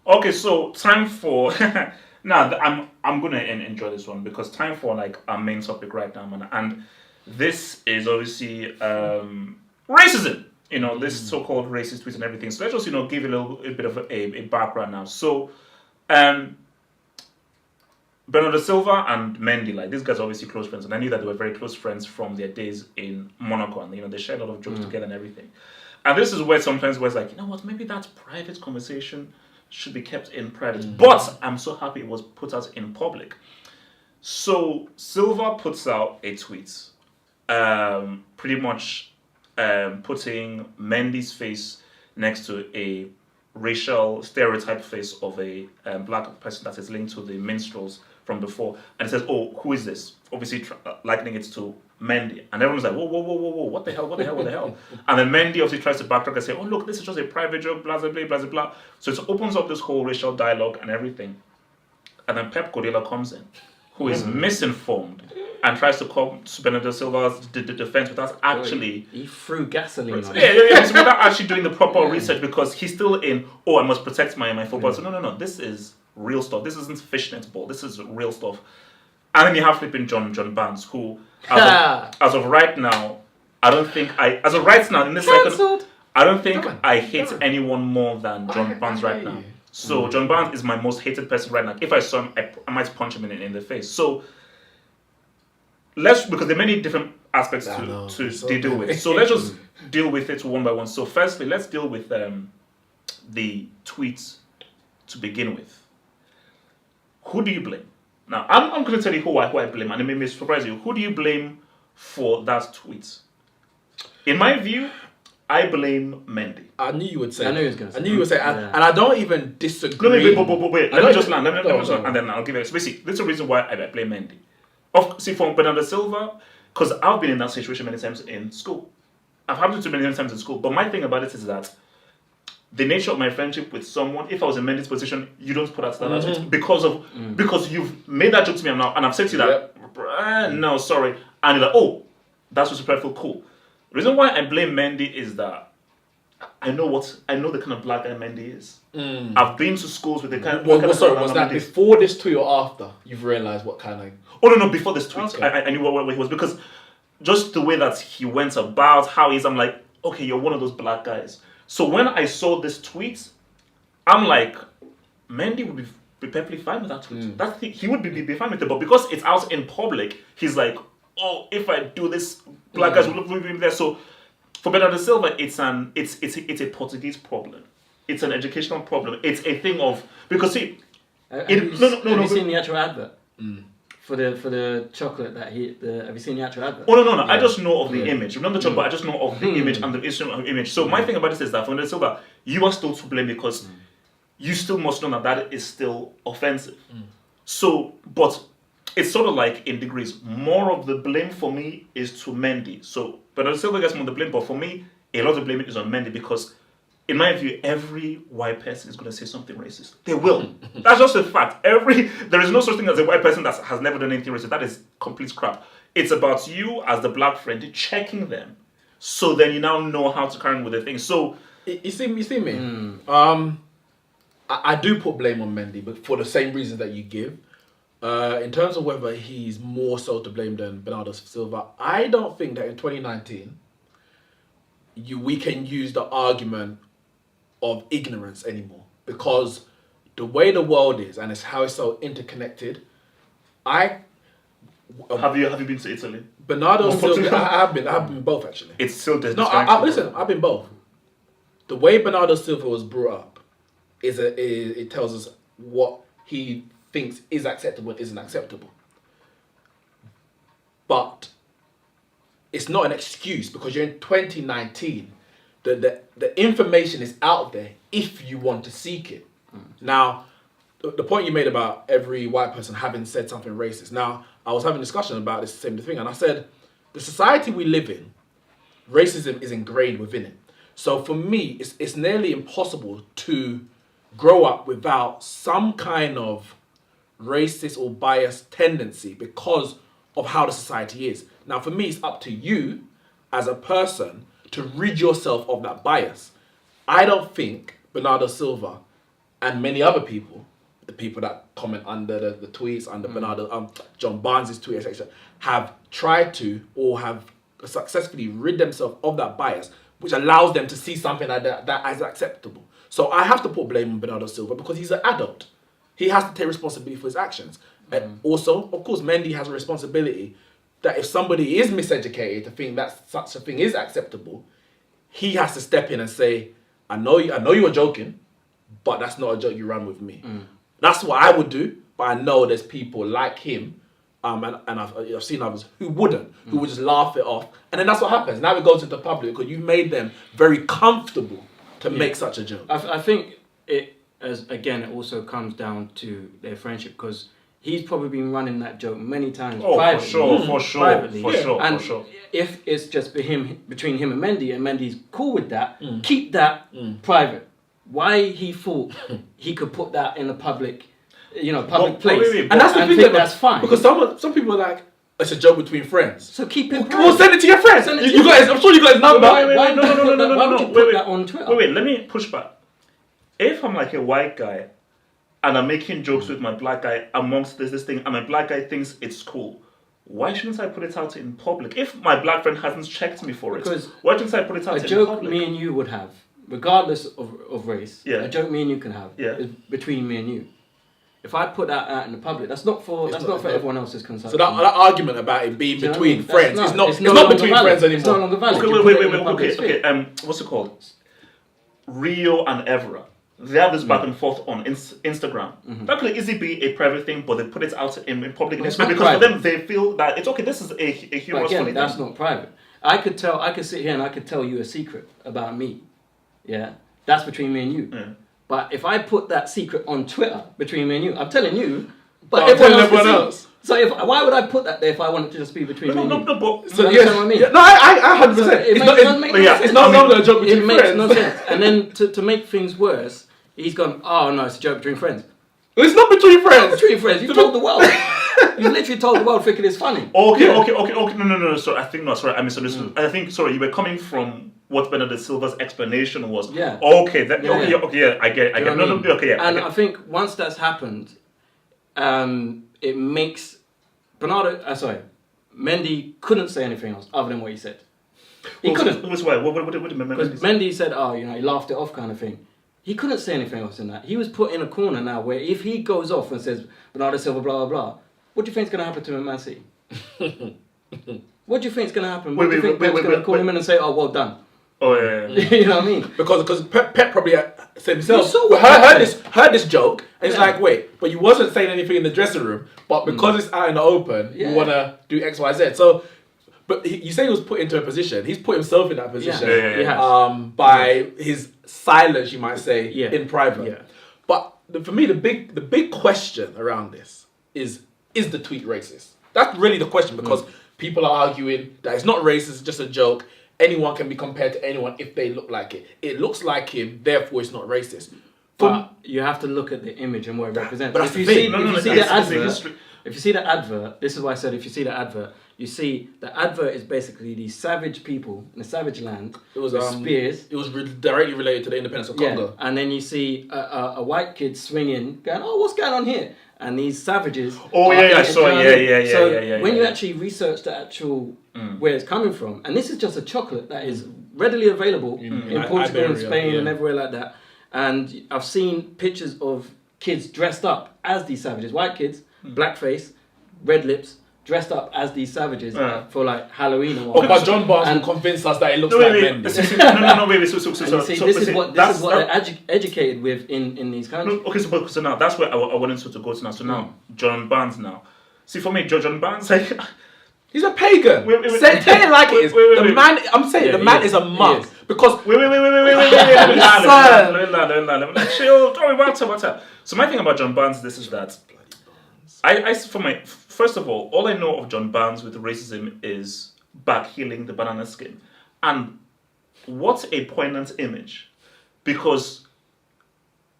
Okay, so time for now. I'm gonna enjoy this one because time for like our main topic right now, man. And this is obviously racism. You know, this so-called racist tweets and everything. So let's just give a bit of a background now. So um, Bernardo Silva and Mendy, like these guys are obviously close friends, and I knew that they were very close friends from their days in Monaco, and they shared a lot of jokes together and everything. And this is where sometimes where it's like, you know what, maybe that private conversation should be kept in private. But I'm so happy it was put out in public. So Silva puts out a tweet, pretty much putting Mendy's face next to a racial stereotype face of a black person that is linked to the minstrels from before, and it says, "Oh, who is this?" Obviously, likening it to Mendy, and everyone's like, "Whoa, whoa, whoa, whoa, whoa! What the hell? What the hell? What the hell?" And then Mendy obviously tries to backtrack and say, "Oh, look, this is just a private joke, blah blah blah blah blah." So it opens up this whole racial dialogue and everything, and then Pep Guardiola comes in, who is misinformed and tries to come to Bernardo Silva's defense without actually. He threw gasoline on it. So without actually doing the proper research because he's still in, I must protect my football. So no. This is real stuff. This isn't fishnet ball. This is real stuff. And then you have flipping John Barnes, who, as of right now, I don't think as of right now, in this second, I don't think I hate anyone more than John Barnes right now. So John Barnes is my most hated person right now. If I saw him, I might punch him in the face. So because there are many different aspects to deal with. So let's just deal with it one by one. So firstly, let's deal with the tweets to begin with. Who do you blame? Now, I'm going to tell you who I blame, and it may surprise you. Who do you blame for that tweet? In my view, I blame Mendy. I knew you would say. I knew he was going to say. I knew you would say, and I don't even disagree. Wait. Let me just land, and then I'll give it. So basically, this is the reason why I blame Mendy. See, from Bernardo Silva, because I've been in that situation many times in school. I've happened to many times in school. But my thing about it is that the nature of my friendship with someone, if I was in Mendy's position, you don't put out that because you've made that joke to me and I've said to you that no, sorry, and you're like, that's disrespectful, cool. The reason why I blame Mendy is that I know the kind of black guy Mendy is. I've been to schools with the kind of was that before this tweet or after you've realised what kind of? Oh no, before this tweet. Okay. I knew what he was because just the way that he went about how he's, I'm like, okay, you're one of those black guys. So when I saw this tweet, I'm like, Mendy would be perfectly fine with that tweet. He would be fine with it, but because it's out in public, he's like, if I do this, black guys will look really there. So for Bernardo Silva, it's a Portuguese problem. It's an educational problem. It's a thing of because see, have you seen the actual advert for the chocolate that have you seen the actual advert? Oh no. Yeah. I just know of the image. Remember the chocolate, but I just know of the image and the instrument of image. So my thing about this is that for Bernardo Silva, you are still to blame because you still must know that is still offensive. So, but it's sort of like in degrees. More of the blame for me is to Mendy. So Bernardo Silva gets more of the blame, but for me, a lot of blame is on Mendy because in my view, every white person is going to say something racist. They will. That's just a fact. There is no such thing as a white person that has never done anything racist. That is complete crap. It's about you as the black friend checking them, so then you now know how to carry on with the thing. So you see me. I do put blame on Mendy, but for the same reasons that you give. In terms of whether he's more so to blame than Bernardo Silva, I don't think that in 2019 we can use the argument of ignorance anymore because the way the world is and it's how it's so interconnected. Have you been to Italy? Bernardo Silva, I have been both actually. It's still no. Listen, I've been both. The way Bernardo Silva was brought up it tells us what he thinks is acceptable and isn't acceptable. But it's not an excuse because you're in 2019. The information is out there if you want to seek it. Now, the point you made about every white person having said something racist. Now, I was having a discussion about this same thing, and I said, the society we live in, racism is ingrained within it. So for me, it's nearly impossible to grow up without some kind of racist or biased tendency because of how the society is. Now, for me, it's up to you as a person to rid yourself of that bias. I don't think Bernardo Silva and many other people, the people that comment under the tweets, under Bernardo, John Barnes' tweet, etc., have tried to or have successfully rid themselves of that bias, which allows them to see something like that as acceptable. So I have to put blame on Bernardo Silva because he's an adult. He has to take responsibility for his actions. And also, of course, Mendy has a responsibility that if somebody is miseducated to think that such a thing is acceptable, he has to step in and say, I know you were joking, but that's not a joke you ran with me. That's what I would do, but I know there's people like him, and I've seen others who wouldn't, who would just laugh it off. And then that's what happens. Now it goes into the public because you've made them very comfortable to make such a joke. I think it also comes down to their friendship, because he's probably been running that joke many times privately. For sure. And if it's just between him and Mendy's cool with that, keep that private. Why he thought he could put that in a public place? And that's the thing, that's fine. Because some people are like, it's a joke between friends. So keep it private. Well, send it to your friends. I'm sure you got his number. Why would you put that on Twitter? Wait, let me push back. If I'm like a white guy and I'm making jokes with my black guy amongst this thing, and my black guy thinks it's cool, why shouldn't I put it out in public? If my black friend hasn't checked me for it, why shouldn't I put it out in public? A joke me and you would have, regardless of race, a joke me and you can have is between me and you. If I put that out in the public, that's not for everyone else's consumption. So that argument about it being between friends, it's not between friends anymore. It's no longer valid. Okay, what's it called? Rio and Evra. They have this back and forth on Instagram. That could easily be a private thing, but they put it out in public because for them they feel that it's okay. This is a humorous funny thing. That's not private. I could sit here and I could tell you a secret about me. Yeah, that's between me and you. Yeah. But if I put that secret on Twitter between me and you, I'm telling you, but everyone else. So why would I put that there if I want it to just be between me and you? So you understand what I mean? Yeah, no, I 100%. It's no longer a joke between friends. It makes no sense. And then to make things worse, he's gone, oh no, it's a joke between friends. It's not between friends. It's not between friends. You told the world. You literally told the world thinking it's funny. Okay. No. Sorry, I misunderstood. I think, you were coming from what Bernardo Silva's explanation was. Yeah. Okay. I get it. No, okay, yeah. And I think once that's happened, it makes Mendy couldn't say anything else other than what he said. He couldn't. What did Mendy say? Mendy said, he laughed it off kind of thing. He couldn't say anything else in that. He was put in a corner now where if he goes off and says, Bernardo Silva, blah, blah, blah, what do you think is going to happen to him at Man City? What do you think is going to happen? What do you think Pep's going to call him in and say, oh, well done? Oh, yeah. You know what I mean? Because Pep probably said himself, heard this joke, and it's like, wait, but you wasn't saying anything in the dressing room, but because it's out in the open, you want to do X, Y, Z. So, but you say he was put into a position. He's put himself in that position by his silence, you might say, in private. Yeah. But for me, the big question around this is the tweet racist? That's really the question, because people are arguing that it's not racist, it's just a joke. Anyone can be compared to anyone if they look like it. It looks like him, therefore it's not racist. But you have to look at the image and what it represents. But if you see the advert, this is why I said if you see the advert, you see the advert is basically these savage people in a savage land. It was spears. It was directly related to the independence of Congo. And then you see a white kid swinging, going, "Oh, what's going on here?" And these savages. Oh yeah, I saw. Yeah. When you actually research the actual where it's coming from, and this is just a chocolate that is readily available in Portugal and Spain and everywhere like that. And I've seen pictures of kids dressed up as these savages, white kids, blackface, red lips, dressed up as these savages for like Halloween or whatever. But John Barnes will convince us that it looks like Mendy. This is what they're educated with in these countries. Okay, so now that's where I wanted to go to now. So now, John Barnes now. See, for me, John Barnes, he's a pagan. Say it like it is. The man, I'm saying, the man is a monk. Because wait. Chill. Don't worry. So my thing about John Barnes, this is that first of all I know of John Barnes with racism is backheeling the banana skin, and what a poignant image, because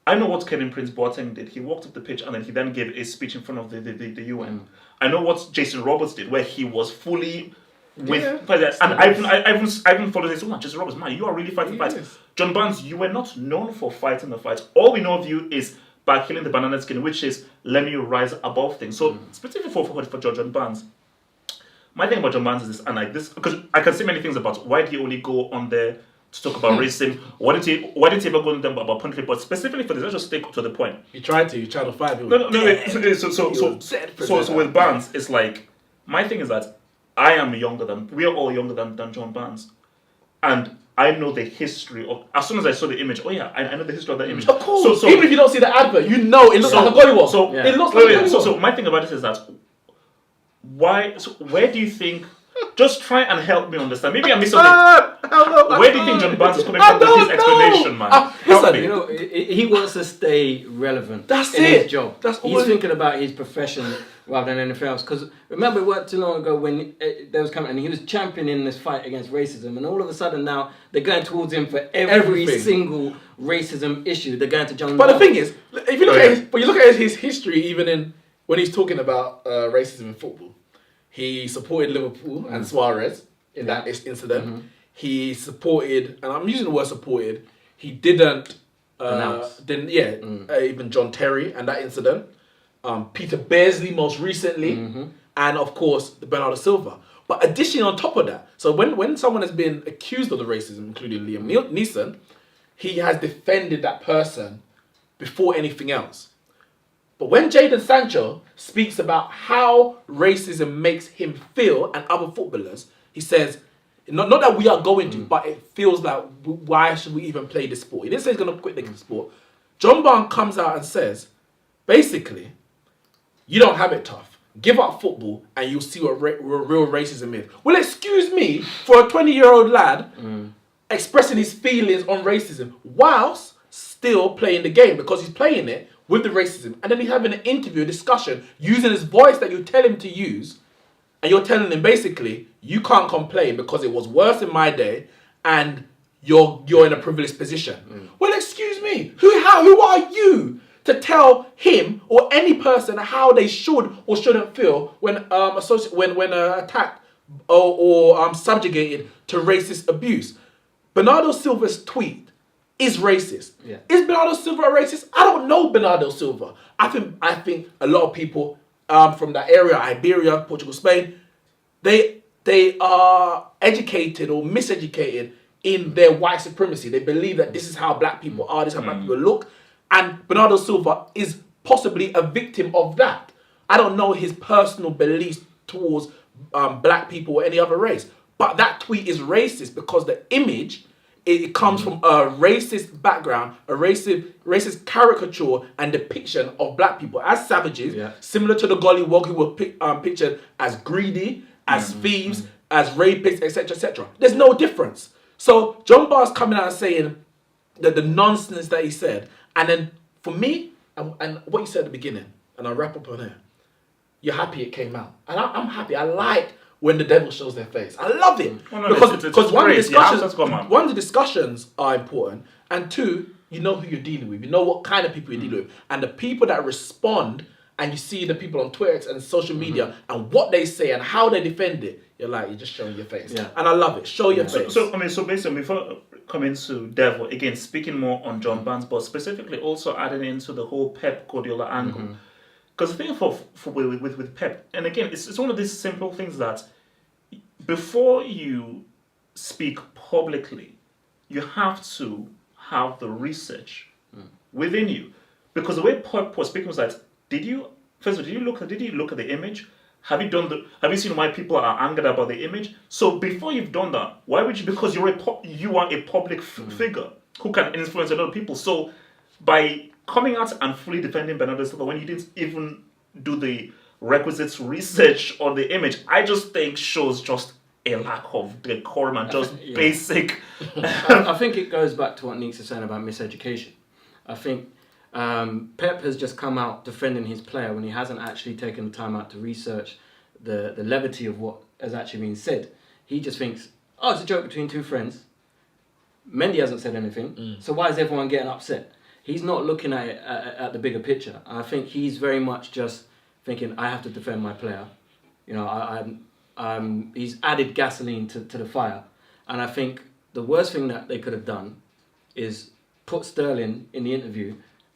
I know what Kevin Prince Boateng did. He walked up the pitch and then he gave a speech in front of the UN. I know what Jason Roberts did, where he was fully And I even followed this one. Just Roberts, man, you are really fighting fights. John Barnes, you were not known for fighting the fights. All we know of you is by killing the banana skin, which is let you rise above things. So specifically for John Barnes, my thing about John Barnes is this, and like this, because I can say many things about why did he only go on there to talk about racism. Why did he ever go on there about punishment? But specifically for this, let's just stick to the point. He tried to fight him. No. So with Barnes, it's like my thing is that we are all younger than John Barnes, and I know the history of. As soon as I saw the image, I know the history of that image. Of course. So even if you don't see the advert, you know it looks like a gollywog. It looks like a gollywog. So my thing about it is that why? So where do you think? Just try and help me understand. Maybe I'm missing it. Where do you think John Barnes is coming from with his explanation, man? Listen, you know, he wants to stay relevant. That's in it. His job. He's thinking about his profession rather than anything else. Because remember, it weren't too long ago when there was coming, and he was championing this fight against racism, and all of a sudden now they're going towards him for every single racism issue. They're going to John. But the thing is, if you look at his history, even when he's talking about racism in football. He supported Liverpool and Suarez in that incident. Mm-hmm. He supported, and I'm using the word supported. He didn't. Even John Terry and that incident. Peter Beardsley most recently, and of course the Bernardo Silva. But additionally, on top of that, so when someone has been accused of the racism, including Liam Neeson, he has defended that person before anything else. But when Jadon Sancho speaks about how racism makes him feel and other footballers, he says, not that we are going to, but it feels like, why should we even play this sport? He didn't say he's going to quit the sport. John Barnes comes out and says, basically, you don't have it tough. Give up football and you'll see what real racism is. Well, excuse me, for a 20-year-old lad expressing his feelings on racism whilst still playing the game, because he's playing it with the racism, and then he's having an interview, a discussion, using his voice that you tell him to use, and you're telling him basically, you can't complain because it was worse in my day, and you're in a privileged position. Well, excuse me, who are you to tell him or any person how they should or shouldn't feel when attacked or subjugated to racist abuse? Bernardo Silva's tweet is racist. Yeah. Is Bernardo Silva a racist? I don't know Bernardo Silva. I think a lot of people from that area, Iberia, Portugal, Spain, they are educated or miseducated in their white supremacy. They believe that this is how black people are, this is how black people look. And Bernardo Silva is possibly a victim of that. I don't know his personal beliefs towards black people or any other race. But that tweet is racist because the image, it comes from a racist background, a racist caricature and depiction of black people as savages, similar to the gollywog who were pictured as greedy, as thieves, as rapists, etc., etc. There's no difference. So John Barnes coming out and saying that the nonsense that he said, and then for me, and what you said at the beginning, and I'll wrap up on here, you're happy it came out. And I'm happy. I like when the devil shows their face. I love it. Because one of the discussions are important, and two, you know who you're dealing with. You know what kind of people you're dealing with. And the people that respond, and you see the people on Twitter and social media, and what they say and how they defend it, you're just showing your face. Yeah. And I love it. Show your face. So basically, before coming to devil, again, speaking more on John Barnes, but specifically also adding into the whole Pep Guardiola angle. Because the thing with Pep, and again, it's one of these simple things that before you speak publicly, you have to have the research within you. Because the way Pep was speaking was that, did you look at the image? Have you seen why people are angered about the image? So before you've done that, why would you? Because you are a public figure who can influence a lot of people. So by coming out and fully defending Bernardo Silva when you didn't even do the requisite research on the image, I just think shows just a lack of decorum and just basic. I think it goes back to what Nick's saying about miseducation. I think Pep has just come out defending his player when he hasn't actually taken the time out to research the levity of what has actually been said. He just thinks, oh, it's a joke between two friends. Mendy hasn't said anything, so why is everyone getting upset? He's not looking at it at the bigger picture. I think he's very much just thinking, I have to defend my player. You know, he's added gasoline to the fire. And I think the worst thing that they could have done is put Sterling in the interview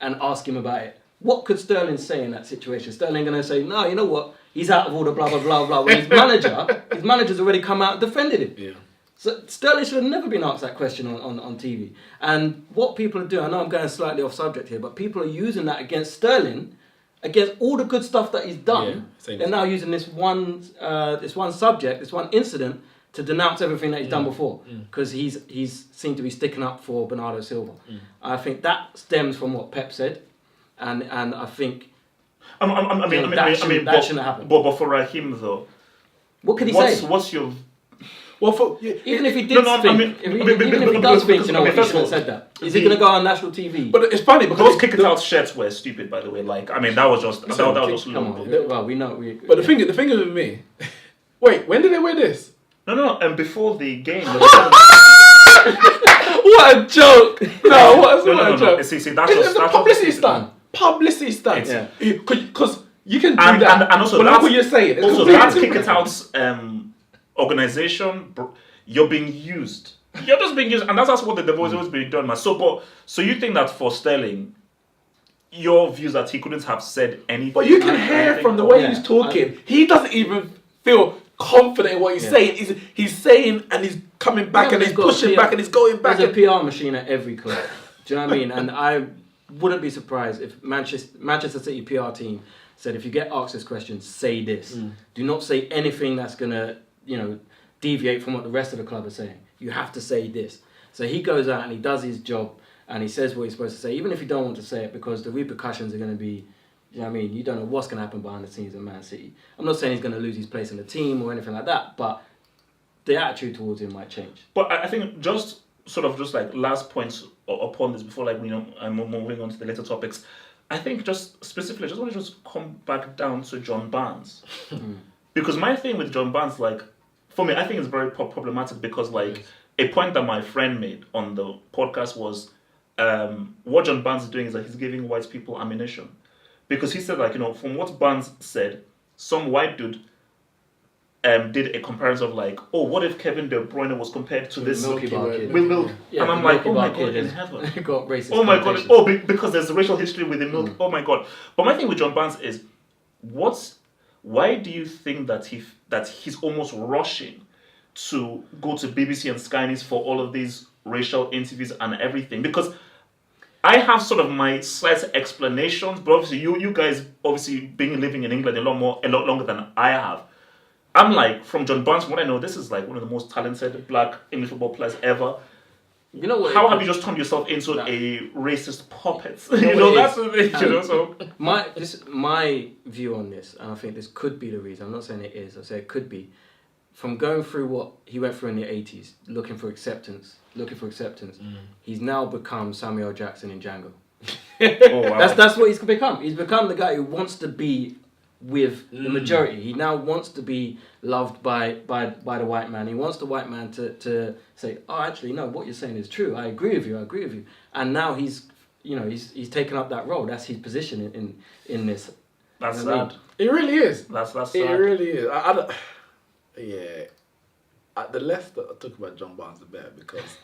and ask him about it. What could Sterling say in that situation? Sterling going to say, no, you know what? He's out of order, blah, blah, blah, blah. When his manager's already come out and defended him. Yeah. So Sterling should have never been asked that question on TV. And what people are doing, I know I'm going slightly off subject here, but people are using that against Sterling, against all the good stuff that he's done. Yeah, they're now using this one subject, this one incident, to denounce everything that he's done before, because he's seemed to be sticking up for Bernardo Silva. I think that stems from what Pep said, and I think that shouldn't happen. But for Raheem though, what could he say? What's your even if he did think, even if he does think, you know what, he shouldn't have said that. Is he going to go on national TV? But it's funny because those kick it out shirts were stupid, by the way. Like, I mean, that was just that was just come on. Well, we know. But the thing is with me. Wait, when did they wear this? No. And before the game. What a joke! No, what a joke. See, that's it's a publicity stunt. Publicity stunt. Yeah. Because you can do that. And also, but look what you're saying. It's also, that's kick it out's organization. You're being used. You're just being used, and that's what the devil is always being done, man. So you think that for Sterling, your views that he couldn't have said anything? But you can hear from the way he's talking, he doesn't even feel confident in what he's saying. He's saying, and he's coming back, and he's pushing back, and he's going back. There's a PR machine at every club. Do you know what I mean? And I wouldn't be surprised if Manchester City PR team said, if you get asked this question, say this. Do not say anything that's gonna, deviate from what the rest of the club are saying. You have to say this. So he goes out and he does his job and he says what he's supposed to say, even if you don't want to say it, because the repercussions are going to be, you know what I mean? You don't know what's going to happen behind the scenes in Man City. I'm not saying he's going to lose his place in the team or anything like that, but the attitude towards him might change. But I think just like last points upon this before I'm moving on to the later topics. I think just specifically, I just want to come back down to John Barnes. Because my thing with John Barnes, for me, I think it's very problematic because, a point that my friend made on the podcast was what John Barnes is doing is that he's giving white people ammunition. Because he said, from what Barnes said, some white dude did a comparison of what if Kevin De Bruyne was compared to this Milky Bar kid? Yeah, and I'm like, oh my God, in heaven. Got racist. Oh my God. Because there's a racial history with the milk. Oh my God. But my thing with John Barnes is, why do you think that he's almost rushing to go to BBC and Sky News for all of these racial interviews and everything? Because I have sort of my slight explanations, but obviously you guys obviously living in England a lot longer than I have. I'm from John Barnes, from what I know, this is one of the most talented black English football players ever. You know what? How have you just turned yourself into a racist puppet? That's the thing. So my view on this, and I think this could be the reason. I'm not saying it is. I say it could be. From going through what he went through in the 80s, looking for acceptance, he's now become Samuel Jackson in Django. Oh, wow. That's what he's become. He's become the guy who wants to be with the majority. He now wants to be loved by the white man. He wants the white man to say, oh, actually, no, what you're saying is true. I agree with you. And now he's taken up that role. That's his position in this. That's sad. It really is. That's sad. It really is. The less that I talk about John Barnes, the better, because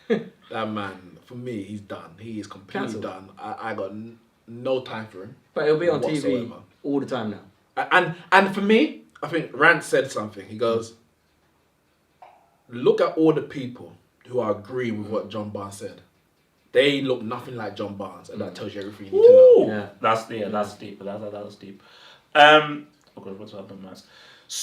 that man, for me, he's done. He is completely done. I got no time for him. But he'll be on TV all the time now. And for me, I think Rand said something. He goes, look at all the people who are agreeing with what John Barnes said. They look nothing like John Barnes, and that tells you everything you need to know. Yeah, that's deep. That's deep. Okay, what's happening next?